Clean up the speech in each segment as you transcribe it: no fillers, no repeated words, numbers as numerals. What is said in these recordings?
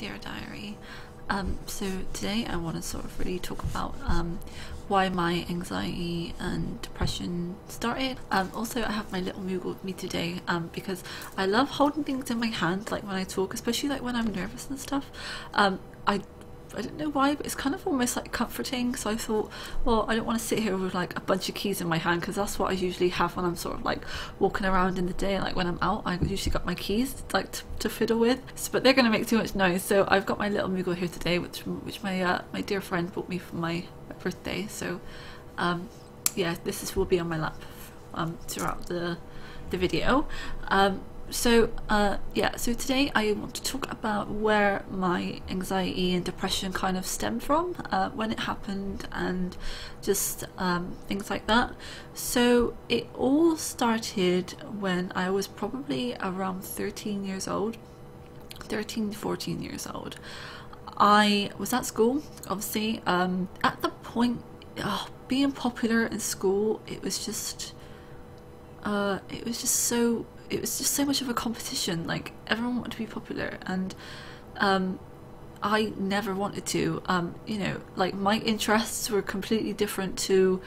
Dear Diary. So today I want to sort of really talk about why my anxiety and depression started. Also, I have my little Moogle with me today because I love holding things in my hand, like when I talk, especially like when I'm nervous and stuff. I don't know why, but it's kind of almost like comforting. So I thought, well, I don't want to sit here with like a bunch of keys in my hand, because that's what I usually have when I'm sort of like walking around in the day. Like when I'm out, I usually got my keys like to fiddle with, but they're going to make too much noise. So I've got my little Moogle here today, which my dear friend bought me for my birthday. So yeah, will be on my lap throughout the video. So today I want to talk about where my anxiety and depression kind of stemmed from, when it happened, and just things like that. So it all started when I was probably around 13 years old, 14 years old. I was at school, obviously. At the point, being popular in school, it was just so much of a competition. Like everyone wanted to be popular, and I never wanted to. You know, like my interests were completely different to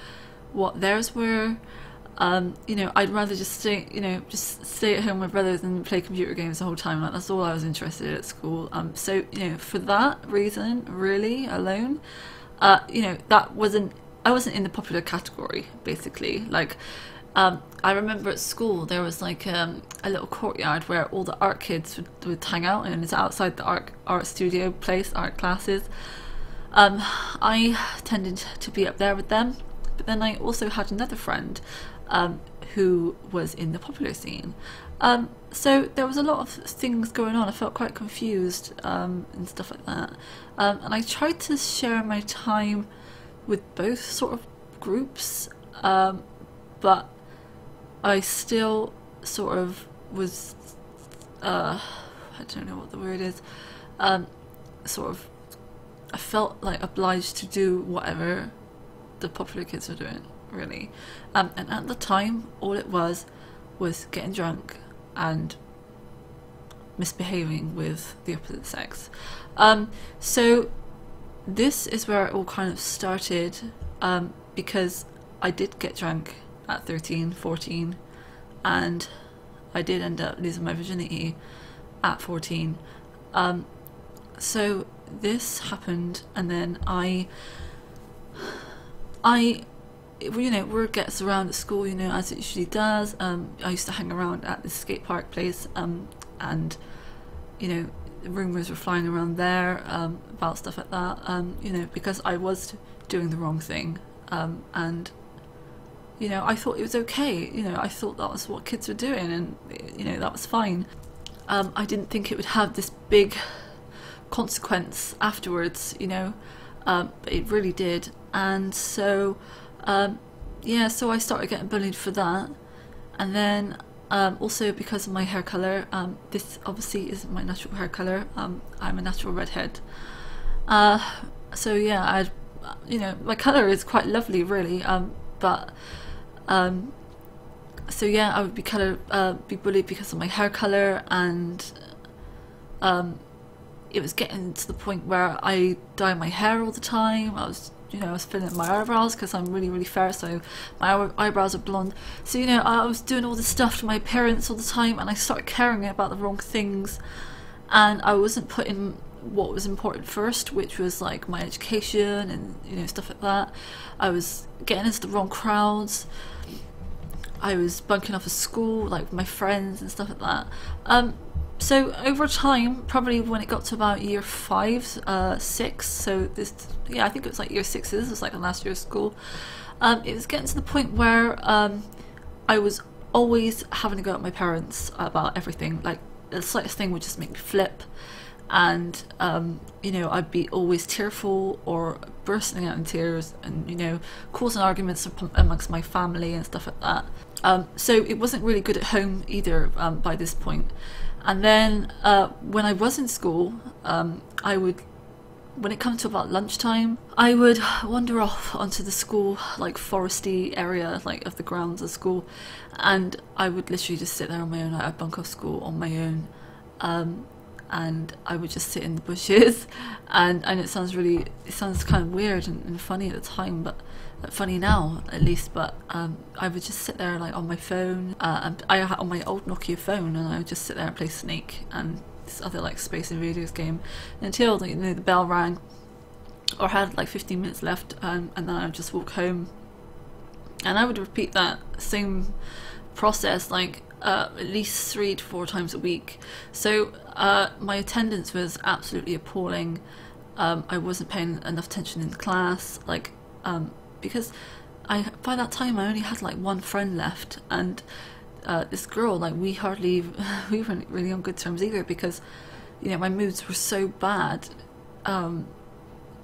what theirs were. You know, I'd rather just stay at home with my brothers and play computer games the whole time. Like that's all I was interested in at school. So you know, for that reason, really alone, you know, I wasn't in the popular category, basically. Like I remember at school there was like a little courtyard where all the art kids would hang out, and it's outside the art studio place, art classes. I tended to be up there with them, but then I also had another friend who was in the popular scene. So there was a lot of things going on. I felt quite confused and stuff like that. And I tried to share my time with both sort of groups, but I still sort of was, I don't know what the word is, sort of, I felt like obliged to do whatever the popular kids were doing, really. And at the time, all it was getting drunk and misbehaving with the opposite sex. So this is where it all kind of started, because I did get drunk at 13, 14, and I did end up losing my virginity at 14. So this happened, and then you know, word gets around at school, you know, as it usually does. I used to hang around at the skate park place, and you know, rumours were flying around there about stuff like that, you know, because I was doing the wrong thing, and you know, I thought it was okay. You know, I thought that was what kids were doing, and you know, that was fine. I didn't think it would have this big consequence afterwards, you know, but it really did. And so yeah, so I started getting bullied for that. And then also because of my hair colour, this obviously isn't my natural hair colour. I'm a natural redhead. So yeah, you know, my colour is quite lovely, really, but so yeah, I would be bullied because of my hair colour, and it was getting to the point where I dye my hair all the time. I was filling my eyebrows because I'm really fair, so my eyebrows are blonde. So you know, I was doing all this stuff to my parents all the time, and I started caring about the wrong things, and I wasn't putting what was important first, which was like my education and, you know, stuff like that. I was getting into the wrong crowds. I was bunking off of school, like with my friends and stuff like that. So over time, probably when it got to about year 5, 6, so this, yeah, I think it was like year 6, this was like the last year of school, it was getting to the point where I was always having to go at my parents about everything. Like the slightest thing would just make me flip, and you know, I'd be always tearful or bursting out in tears, and you know, causing arguments amongst my family and stuff like that. So it wasn't really good at home either by this point. And then when I was in school, I would, when it comes to about lunchtime, I would wander off onto the school, like foresty area, like of the grounds of school, and I would literally just sit there on my own. I'd bunk off school on my own, and I would just sit in the bushes. And it sounds kind of weird and funny at the time, but funny now at least, but I would just sit there like on my phone, and I had on my old Nokia phone, and I would just sit there and play Snake and this other like Space Invaders game until the bell rang or had like 15 minutes left, and then I would just walk home, and I would repeat that same process like at least 3 to 4 times a week. So my attendance was absolutely appalling. I wasn't paying enough attention in class, like because by that time I only had like one friend left, and this girl, like we weren't really on good terms either, because my moods were so bad.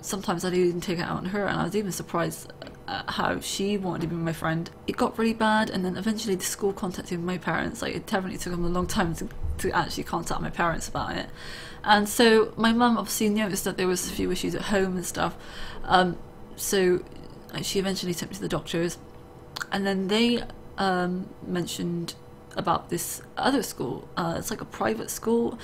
Sometimes I'd even take it out on her, and I was even surprised at how she wanted to be my friend. It got really bad, and then eventually the school contacted my parents. Like it definitely took them a long time to actually contact my parents about it. And so my mum obviously noticed that there was a few issues at home and stuff. So she eventually took me to the doctors, and then they mentioned about this other school. It's like a private school,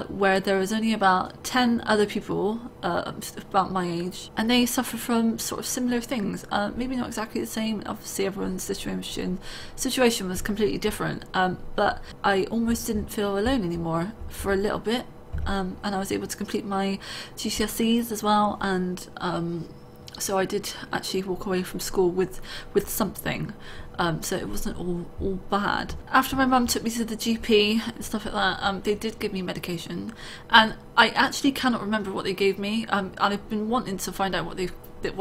where there was only about 10 other people about my age, and they suffer from sort of similar things. Maybe not exactly the same. Obviously everyone's situation was completely different, but I almost didn't feel alone anymore for a little bit, and I was able to complete my GCSEs as well, and so I did actually walk away from school with something. So it wasn't all bad. After my mum took me to the GP and stuff like that, they did give me medication, and I actually cannot remember what they gave me. And I've been wanting to find out what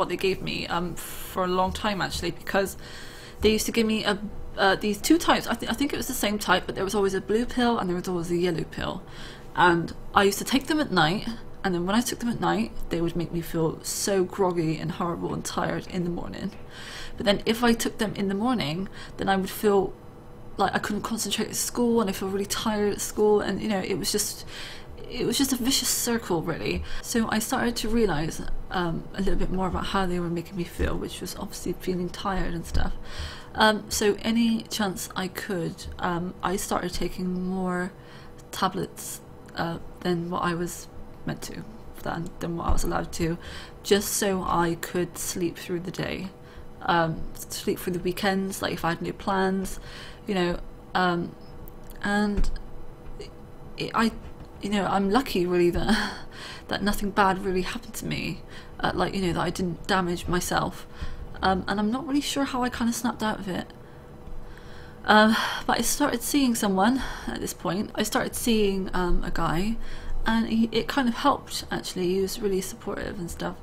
they gave me for a long time actually, because they used to give me these 2 types. I think it was the same type, but there was always a blue pill and there was always a yellow pill, and I used to take them at night. And then when I took them at night, they would make me feel so groggy and horrible and tired in the morning. But then if I took them in the morning, then I would feel like I couldn't concentrate at school, and I feel really tired at school, and it was just a vicious circle really. So I started to realise a little bit more about how they were making me feel, which was obviously feeling tired and stuff. So any chance I could, I started taking more tablets than what I was meant to, than what I was allowed to, just so I could sleep through the day, sleep through the weekends, like if I had no plans, and I'm lucky really that nothing bad really happened to me, that I didn't damage myself, and I'm not really sure how I kind of snapped out of it. But I started seeing someone at this point. I started seeing a guy, and it kind of helped actually. He was really supportive and stuff,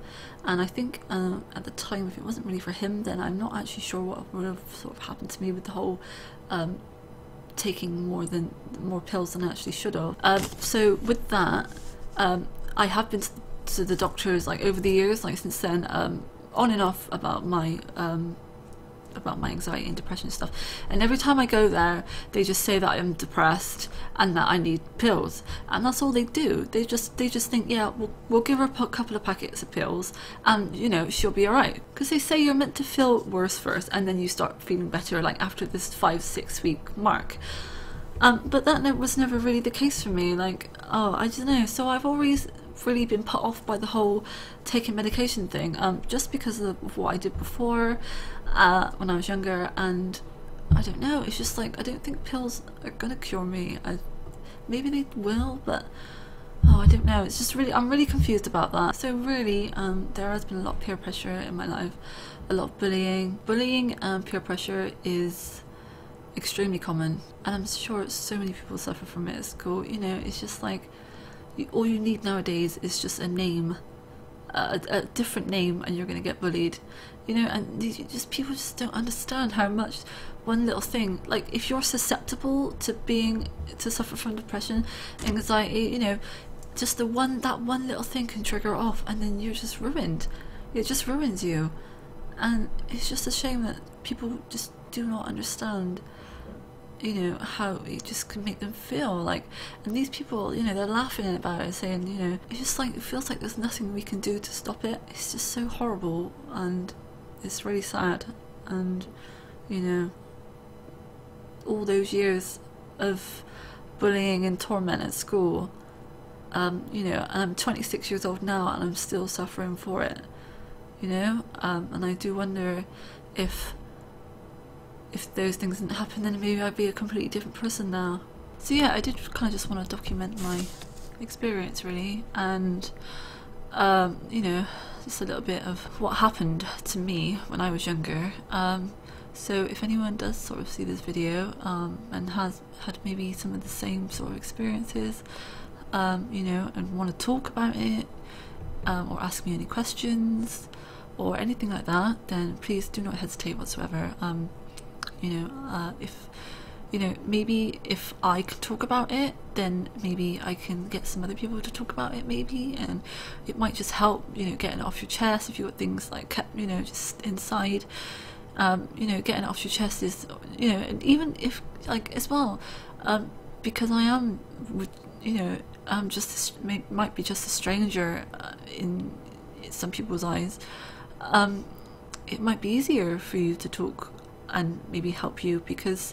and I think at the time, if it wasn't really for him, then I'm not actually sure what would have sort of happened to me with the whole taking more pills than I actually should have. So with that, I have been to the doctors like over the years, like since then, on and off about my anxiety and depression stuff, and every time I go there they just say that I'm depressed and that I need pills, and that's all they do. They just think, yeah, we'll give her a couple of packets of pills and she'll be alright, because they say you're meant to feel worse first and then you start feeling better like after this 5-6 week mark. But that was never really the case for me. Like, I don't know, so I've always really been put off by the whole taking medication thing, just because of what I did before when I was younger, and I don't know, it's just like I don't think pills are gonna cure me. Maybe they will, but I don't know. It's just I'm really confused about that. So really, there has been a lot of peer pressure in my life, a lot of bullying and peer pressure is extremely common, and I'm sure so many people suffer from it at school. It's just like all you need nowadays is just a name, a different name, and you're going to get bullied. And people just don't understand how much one little thing, like if you're susceptible to suffer from depression, anxiety, just that one little thing can trigger off, and then you're just ruined. It just ruins you, and it's just a shame that people just do not understand how it just can make them feel like. And these people, they're laughing about it, saying, it's just like, it feels like there's nothing we can do to stop it. It's just so horrible, and it's really sad. And all those years of bullying and torment at school, You know, and I'm 26 years old now and I'm still suffering for it, you know. And I do wonder if those things didn't happen, then maybe I'd be a completely different person now. So yeah, I did kind of just want to document my experience really, and you know, just a little bit of what happened to me when I was younger. So if anyone does sort of see this video and has had maybe some of the same sort of experiences, you know, and want to talk about it, or ask me any questions or anything like that, then please do not hesitate whatsoever. You know, if you know, maybe if I can talk about it, then maybe I can get some other people to talk about it, maybe, and it might just help, you know, getting it off your chest if you've got things like kept, you know, just inside. You know, getting it off your chest is, you know, and even if, like, as well, because I am, you know, I'm just might be just a stranger in some people's eyes. It might be easier for you to talk and maybe help you, because,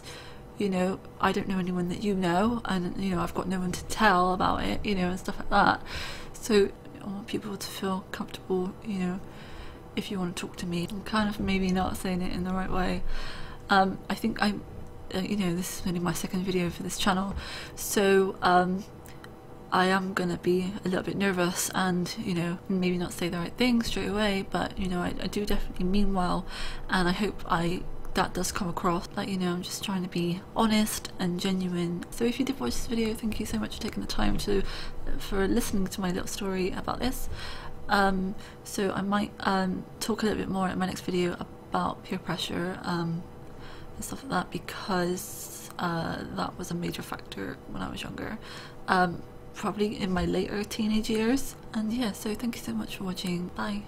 you know, I don't know anyone that you know, and, you know, I've got no one to tell about it, you know, and stuff like that. So I want people to feel comfortable, you know, if you want to talk to me. I'm kind of maybe not saying it in the right way. I think you know, this is only my second video for this channel, so I am gonna be a little bit nervous and, you know, maybe not say the right thing straight away, but, you know, I do definitely mean well, and I hope that does come across. Like, you know, I'm just trying to be honest and genuine. So if you did watch this video, thank you so much for taking the time for listening to my little story about this. So I might talk a little bit more in my next video about peer pressure and stuff like that, because that was a major factor when I was younger, probably in my later teenage years. And yeah, so thank you so much for watching. Bye.